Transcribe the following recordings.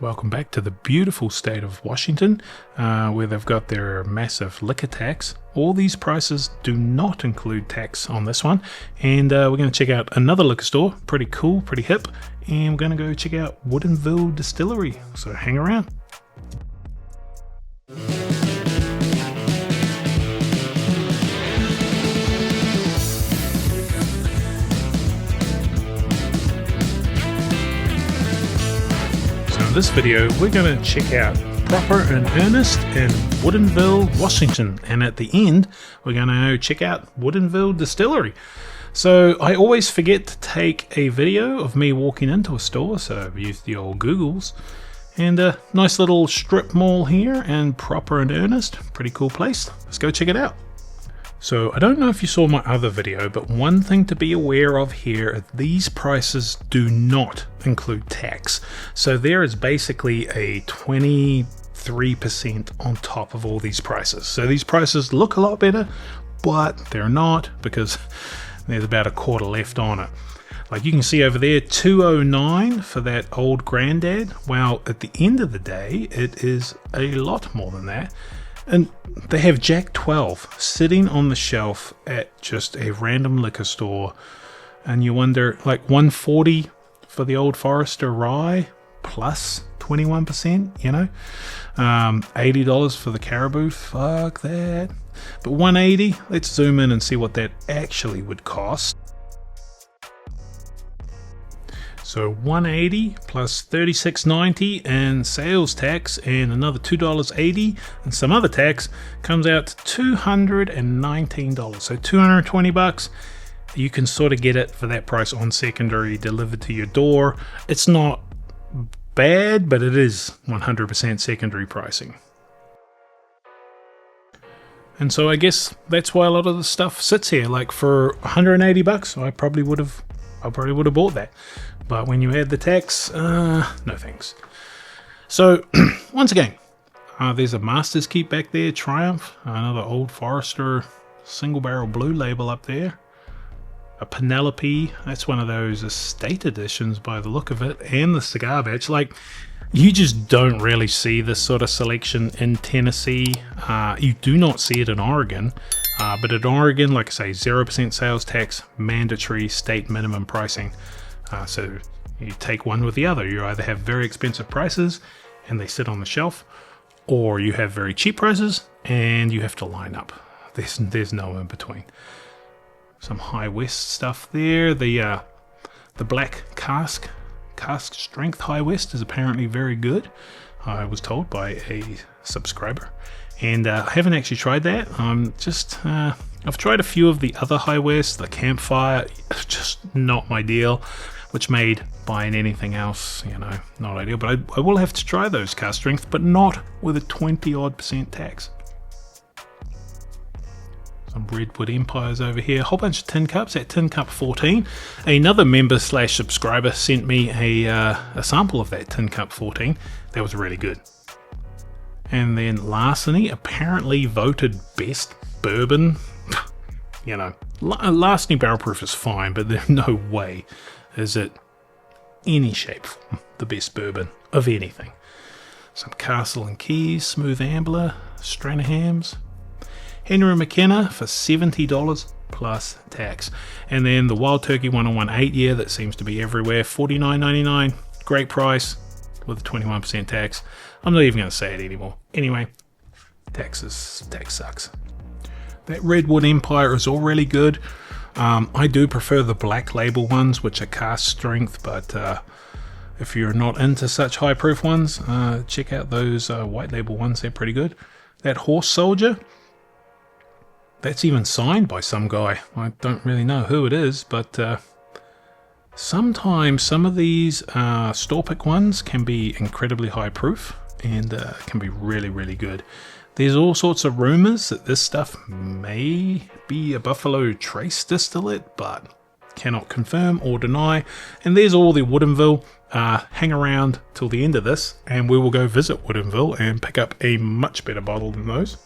Welcome back to the beautiful state of Washington, where they've got their massive liquor tax. All these prices do not include tax on this one, and we're going to check out another liquor store, pretty cool, pretty hip, and we're going to go check out Woodinville Distillery, so hang around. In this video, we're going to check out Proper Ernest in Woodinville, Washington, and at the end, we're going to check out Woodinville Distillery. So I always forget to take a video of me walking into a store, so I've used the old Googles. And a nice little strip mall here, and Proper Ernest, pretty cool place. Let's go check it out. So I don't know if you saw my other video, but one thing to be aware of here is these prices do not include tax. So there is basically a 23% on top of all these prices. So these prices look a lot better, but they're not, because there's about a quarter left on it. Like you can see over there, $2.09 for that old granddad. Well, at the end of the day, it is a lot more than that. And they have Jack 12 sitting on the shelf at just a random liquor store, and you wonder, like, $140 for the Old Forester Rye plus 21%, you know, $80 for the Caribou, fuck that. But $180, let's zoom in and see what that actually would cost. So $180 plus $36.90 and sales tax and another $2.80 and some other tax comes out to $219. So $220. You can sort of get it for that price on secondary, delivered to your door. It's not bad, but it is 100% secondary pricing. And so I guess that's why a lot of the stuff sits here. Like for $180, I probably would have bought that. But when you add the tax, no thanks. So, once again, there's a Master's Keep back there, Triumph, another Old Forester single barrel blue label up there, a Penelope, that's one of those estate editions by the look of it, and the cigar batch. Like, you just don't really see this sort of selection in Tennessee. You do not see it in Oregon. But in Oregon, like I say, 0% sales tax, mandatory state minimum pricing. So you take one with the other. You either have very expensive prices and they sit on the shelf, or you have very cheap prices and you have to line up. There's no in between. Some High West stuff there. The black cask strength High West is apparently very good, I was told by a subscriber. And I haven't actually tried that. I've tried a few of the other High West, the Campfire, just not my deal. Which made buying anything else, you know, not ideal. But I will have to try those cask strength, but not with a 20-odd% tax. Some Redwood Empires over here. A whole bunch of tin cups at Tin Cup 14. Another member / subscriber sent me a sample of that Tin Cup 14. That was really good. And then Larceny apparently voted best bourbon. You know, Larceny barrel proof is fine, but there's no way is it any shape the best bourbon of anything. Some Castle and Keys, Smooth Ambler, Stranahams, Henry McKenna for $70 plus tax. And then the Wild Turkey 101 8-year that seems to be everywhere, $49.99. Great price with 21% tax. I'm not even going to say it anymore. Anyway, tax sucks. That Redwood Empire is all really good. I do prefer the black label ones, which are cask strength, but if you're not into such high proof ones, check out those white label ones. They're pretty good. That Horse Soldier, that's even signed by some guy. I don't really know who it is, but sometimes some of these store pick ones can be incredibly high proof and can be really, really good. There's all sorts of rumors that this stuff may be a Buffalo Trace distillate, but cannot confirm or deny. And there's all the Woodinville. Hang around till the end of this, and we will go visit Woodinville and pick up a much better bottle than those.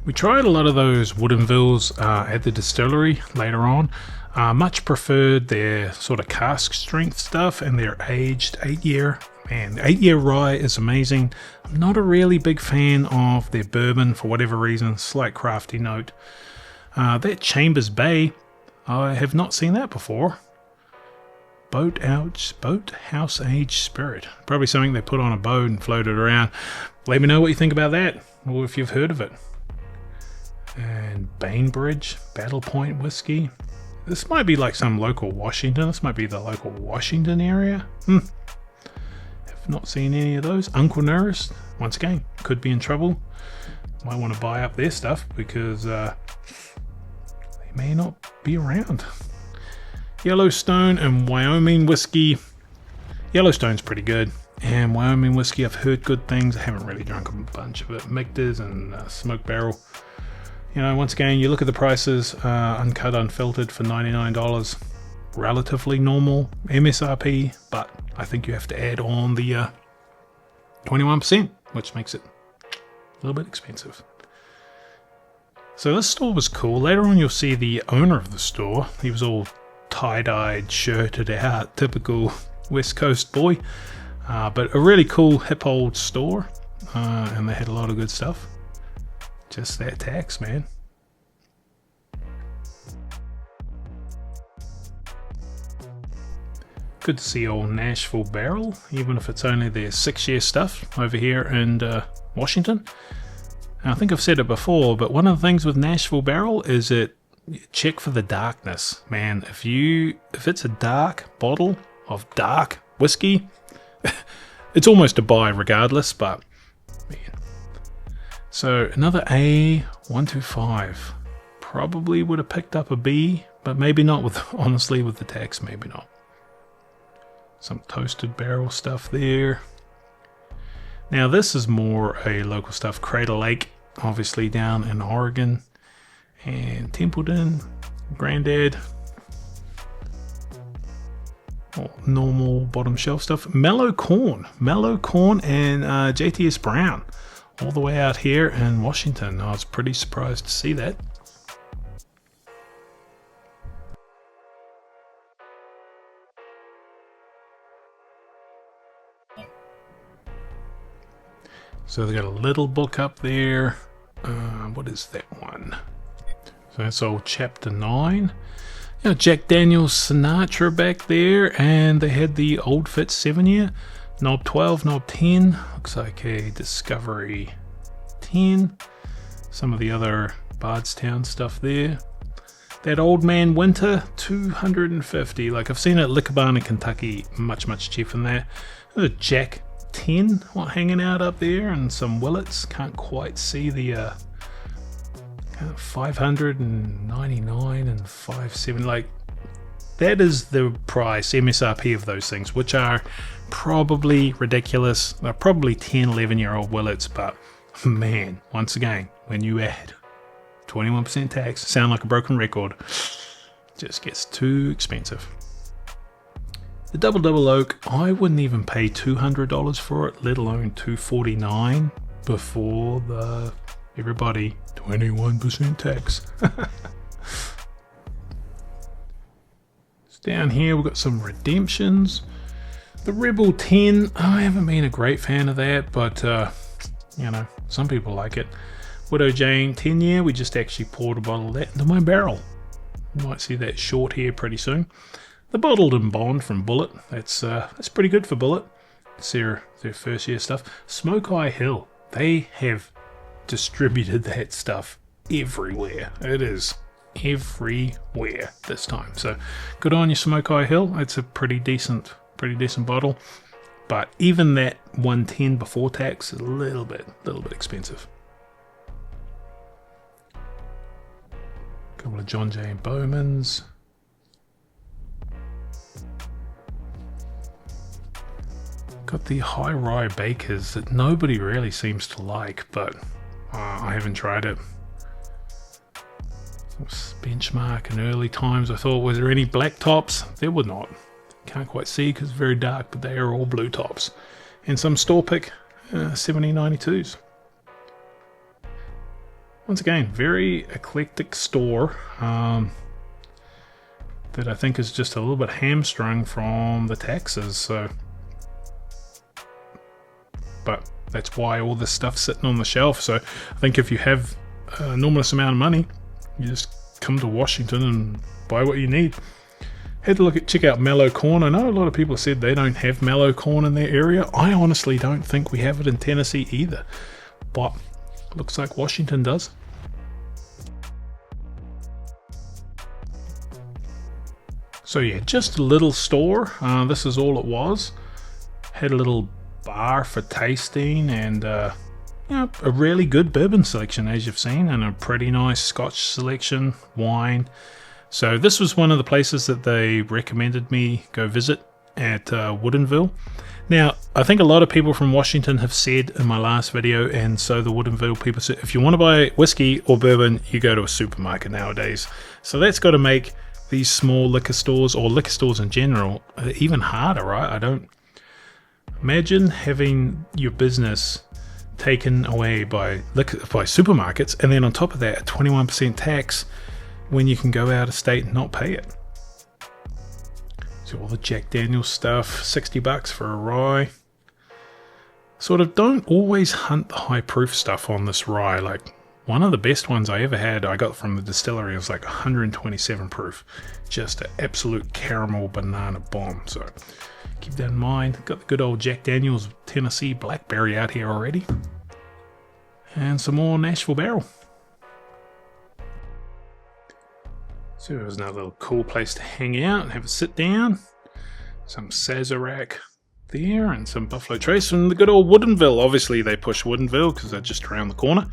We tried a lot of those Woodinvilles at the distillery later on. Much preferred their sort of cask strength stuff and their aged 8-year man, 8-year rye is amazing. I'm not a really big fan of their bourbon for whatever reason, slight crafty note. That Chambers Bay, I have not seen that before. Boathouse Age Spirit. Probably something they put on a boat and floated around. Let me know what you think about that, or if you've heard of it. And Bainbridge Battle Point Whiskey. This might be like some local Washington. This might be the local Washington area. Have not seen any of those. Uncle Nearest, once again, could be in trouble. Might want to buy up their stuff because they may not be around. Yellowstone and Wyoming Whiskey. Yellowstone's pretty good. And Wyoming Whiskey, I've heard good things. I haven't really drunk a bunch of it. Michter's and Smoke Barrel. You know, once again, you look at the prices, uncut, unfiltered for $99. Relatively normal MSRP, but I think you have to add on the 21%, which makes it a little bit expensive. So this store was cool. Later on, you'll see the owner of the store. He was all tie-dyed, shirted out, typical West Coast boy. But a really cool, hip old store, and they had a lot of good stuff. Just that tax, man. Good to see old Nashville Barrel, even if it's only their 6-year stuff over here in Washington. And I think I've said it before, but one of the things with Nashville Barrel is check for the darkness, man. If it's a dark bottle of dark whiskey, it's almost a buy regardless, but man. So another A125. Probably would have picked up a B, but maybe not honestly with the tax, maybe not. Some toasted barrel stuff there. Now this is more a local stuff. Crater Lake, obviously down in Oregon. And Templeton, Grandad. Normal bottom shelf stuff. Mellow Corn and JTS Brown. All the way out here in Washington. I was pretty surprised to see that. So they got a little book up there. What is that one? So that's old chapter 9. You know, Jack Daniel's Sinatra back there, and they had the Old Fit 7-year. Knob 12, Knob 10. Looks like a Discovery 10. Some of the other Bardstown stuff there. That Old Man Winter, $250. Like I've seen it at Liquor Barn in Kentucky, much cheaper than that. There's a Jack 10 hanging out up there, and some Willets. Can't quite see the 599 and 570. Like that is the price MSRP of those things, which are probably ridiculous. They're probably 10, 11-year-old Willets, but man, once again, when you add 21% tax, sound like a broken record, just gets too expensive. The Double Oak, I wouldn't even pay $200 for it, let alone $249 before the everybody 21% tax. Down here we've got some redemptions. The Rebel 10, I haven't been a great fan of that, but you know, some people like it. Widow Jane 10-year, we just actually poured a bottle of that into my barrel. You might see that short here pretty soon. The Bottled and Bond from Bullet, that's pretty good for Bullet. It's their first year stuff. Smoke Eye Hill, they have distributed that stuff everywhere. It is everywhere this time. So good on you, Smoke Eye Hill. It's a pretty decent bottle. But even that 110 before tax is a little bit expensive. A couple of John J. Bowmans. Got the High Rye Bakers that nobody really seems to like, but I haven't tried it. Benchmark in early times. I thought, was there any black tops? There were not. Can't quite see because it's very dark, but they are all blue tops. And some store pick 7092s. Once again, very eclectic store that I think is just a little bit hamstrung from the taxes. So but that's why all this stuff's sitting on the shelf. So I think if you have an enormous amount of money, you just come to Washington and buy what you need. Had to check out mallow corn. I know a lot of people said they don't have mallow corn in their area. I honestly don't think we have it in Tennessee either, but looks like Washington does. So yeah, just a little store. This is all it was. Had a little bar for tasting and a really good bourbon selection, as you've seen, and a pretty nice Scotch selection, wine. So this was one of the places that they recommended me go visit at Woodinville. Now, I think a lot of people from Washington have said in my last video, and so the Woodinville people said, if you want to buy whiskey or bourbon, you go to a supermarket nowadays. So that's got to make these small liquor stores, or liquor stores in general, even harder, right? I don't imagine having your business taken away by supermarkets, and then on top of that, a 21% tax when you can go out of state and not pay it. So all the Jack Daniel's stuff, $60 for a rye. Sort of don't always hunt the high proof stuff on this rye. Like one of the best ones I ever had, I got from the distillery. It was like 127 proof, just an absolute caramel banana bomb. So keep that in mind. Got the good old Jack Daniel's Tennessee Blackberry out here already, and some more Nashville Barrel. So it was another little cool place to hang out and have a sit down. Some Sazerac there and some Buffalo Trace from the good old Woodinville. Obviously they push Woodinville because they're just around the corner.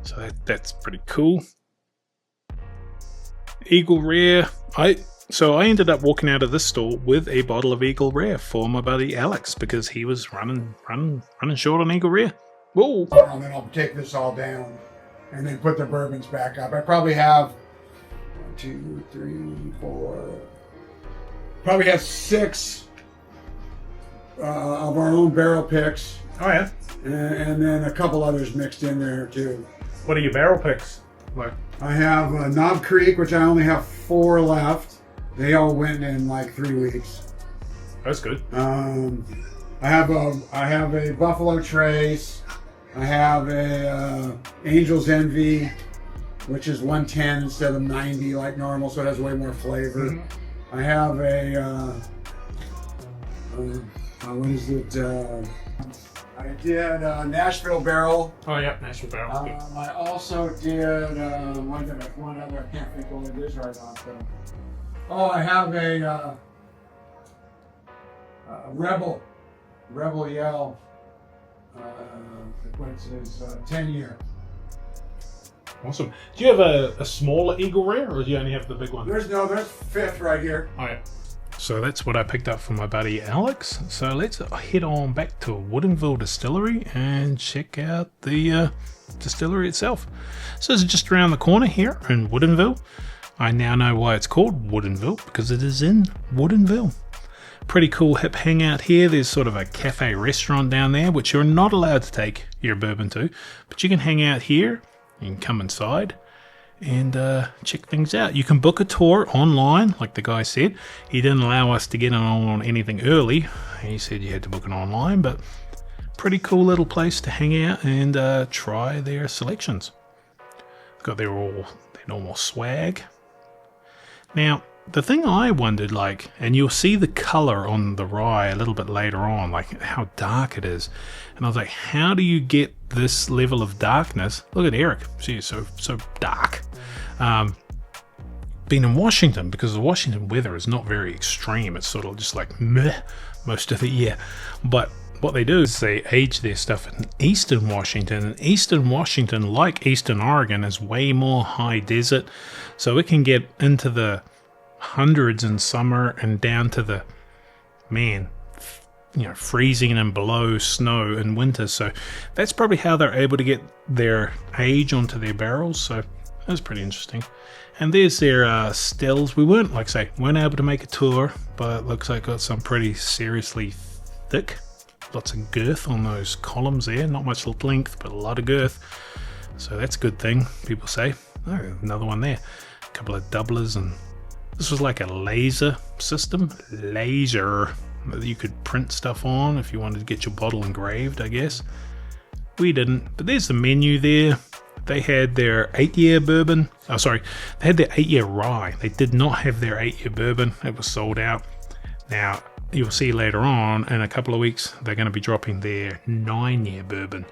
So that's pretty cool. Eagle Rare. So I ended up walking out of this store with a bottle of Eagle Rare for my buddy Alex because he was running short on Eagle Rare. Whoa! And then I'll take this all down and then put the bourbons back up. I probably have 1, 2, 3, 4. Probably have 6 of our own barrel picks. Oh yeah. And then a couple others mixed in there too. What are your barrel picks? Like? I have Knob Creek, which I only have 4 left. They all went in like 3 weeks. That's good. I have a Buffalo Trace. I have a Angel's Envy, which is 110 instead of 90 like normal, so it has way more flavor. Mm-hmm. I have a what is it? I did Nashville Barrel. Oh yeah, Nashville Barrel. I also did one other. I can't think what it is right now. So. Oh, I have a Rebel Yell. Which is 10-year. Awesome. Do you have a smaller Eagle Rare, or do you only have the big one? There's 5th right here. Oh yeah. So that's what I picked up from my buddy Alex. So let's head on back to Woodinville Distillery and check out the distillery itself. So it's just around the corner here in Woodinville. I now know why it's called Woodinville, because it is in Woodinville. Pretty cool hip hangout here. There's sort of a cafe restaurant down there, which you're not allowed to take your bourbon to, but you can hang out here. You can come inside and check things out. You can book a tour online, like the guy said. He didn't allow us to get on anything early. He said you had to book it online, but pretty cool little place to hang out and try their selections. Got their normal swag. Now, the thing I wondered, like, and you'll see the color on the rye a little bit later on, like how dark it is. And I was like, how do you get this level of darkness? Look at Eric, see, so dark. Being in Washington, because the Washington weather is not very extreme. It's sort of just like meh most of the year. But what they do is they age their stuff in eastern Washington. And eastern Washington, like eastern Oregon, is way more high desert. So it can get into the hundreds in summer and down to the freezing and below snow in winter. So that's probably how they're able to get their age onto their barrels. So that's pretty interesting. And there's their stills. We weren't able to make a tour, but it looks like got some pretty seriously thick, lots of girth on those columns there. Not much length, but a lot of girth. So that's a good thing, people say. Oh, another one there. A couple of doublers, and this was like a laser system. Laser. that you could print stuff on if you wanted to get your bottle engraved, I guess. We didn't, but there's the menu there. They had their 8-year bourbon. Oh, sorry. They had their 8-year rye. They did not have their 8-year bourbon. It was sold out. Now, you'll see later on, in a couple of weeks, they're going to be dropping their 9-year bourbon.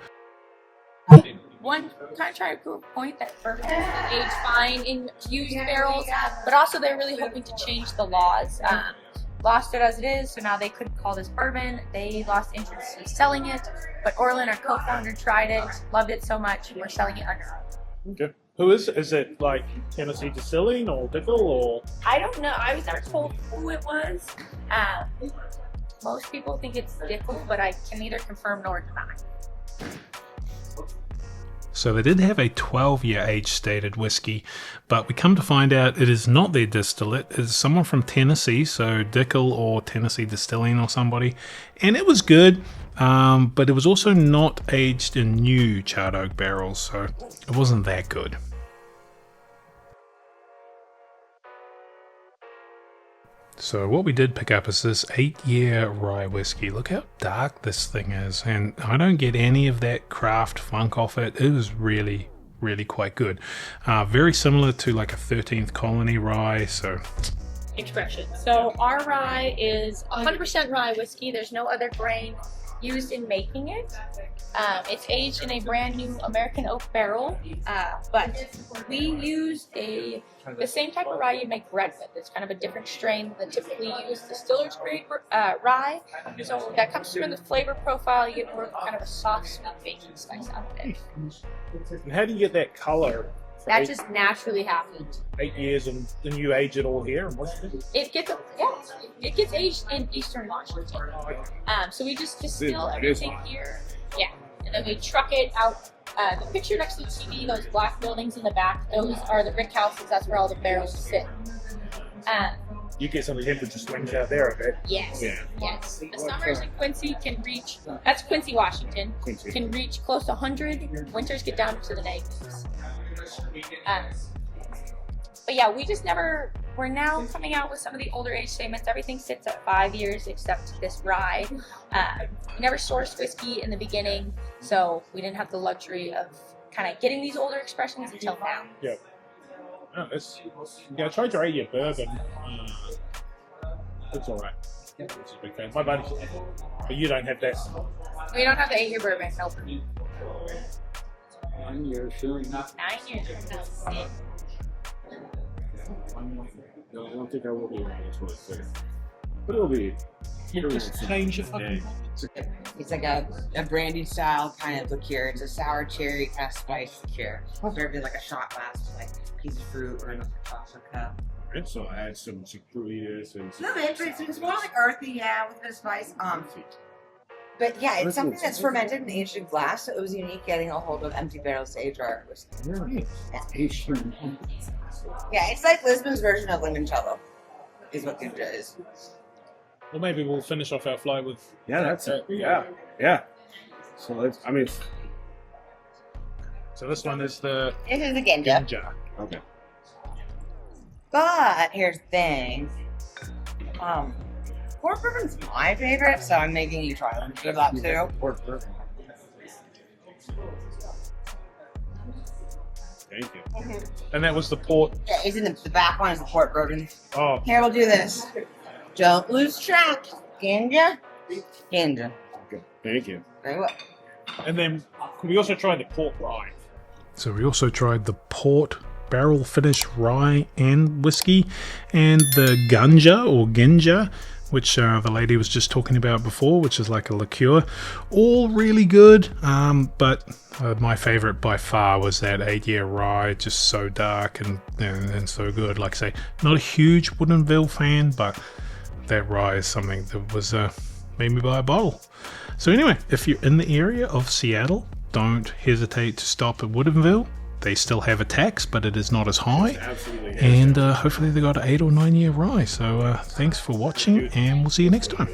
One kind of trying to prove a point that bourbon is aged fine in used barrels, but also they're really hoping to change the laws. Lost it as it is, so now they couldn't call this bourbon. They lost interest in selling it, but Orlin, our co-founder, tried it, loved it so much, and we're selling it under. Okay. Who is it? Is it like Tennessee Distilling or Dickel or? I don't know. I was never told who it was. Most people think it's Dickel, but I can neither confirm nor deny. So they did have a 12-year age stated whiskey, but we come to find out it is not their distillate. It's someone from Tennessee, so Dickel or Tennessee Distilling or somebody. And it was good, but it was also not aged in new charred oak barrels, so it wasn't that good. So what we did pick up is this 8-year rye whiskey. Look how dark this thing is, and I don't get any of that craft funk off it. It was really, really quite good. Very similar to like a 13th Colony rye, so... Expression. So our rye is 100% rye whiskey. There's no other grain used in making it. It's aged in a brand new American oak barrel, but we used the same type of rye you make bread with. It's kind of a different strain than typically used distillers grade rye. So that comes through in the flavor profile. You get more kind of a soft, sweet baking spice out of it. And how do you get that color? That just naturally happens. 8 years and then you age it all here. And what's it? It gets aged in Eastern Washington. So we just distill everything here. Yeah, and then we truck it out. The picture next to the TV, those black buildings in the back, those are the rick houses. That's where all the barrels sit. You get some temperature swings out there, okay? Yes. Yeah. Yes. The summers in Quincy can reach. That's Quincy, Washington. Quincy. Can reach close to 100. Winters get down to the negatives. But yeah, we just never. We're now coming out with some of the older age statements. Everything sits at 5 years except this rye. We never sourced whiskey in the beginning, so we didn't have the luxury of kind of getting these older expressions until now. Yeah. Oh, I tried your 8-year bourbon. It's all right. It's a big fan. My buddy, but you don't have that. We don't have the 8-year bourbon. Nope. 9 years, sure. 9 years. That's it. No, I don't think I will be around this one, but it'll be. Just change your fucking. It's like a brandy style kind of liqueur. It's a sour cherry kind of spice liqueur. Served in like a shot glass with like a piece of fruit or in a chocolate cup. And so I add some fruitiness and No, it's more like earthy, yeah, with a bit of spice. But yeah, it's something that's fermented and aged in glass, so it was unique getting a hold of empty barrels to age our whiskey. Yeah, it's like Lisbon's version of limoncello, is what Ginja is. Well, maybe we'll finish off our flight with. yeah, that's it. Yeah. So it's, I mean, So this one is the This is the Ginja. Ginja. okay. But here's the thing. Port bourbon's my favorite, so I'm making you try one of that too. Port bourbon. Thank you. And that was the port. Yeah, it's in the back one is the port bourbon. Oh, Here, we'll do this. Don't lose track. Ginja. Ginja. Okay. Thank you. Very well. and then we also tried the port rye. So we also tried the port barrel finish rye and whiskey, and the ganja or ginja, which the lady was just talking about before, which is like a liqueur. All really good, but my favorite by far was that 8-year rye, just so dark and so good. Like I say, not a huge Woodinville fan, but that rye is something that was made me buy a bottle. So anyway, if you're in the area of Seattle, don't hesitate to stop at Woodinville. They still have a tax, but it is not as high. Absolutely. And hopefully they got an 8 or 9 year rye. So thanks for watching, and we'll see you next time.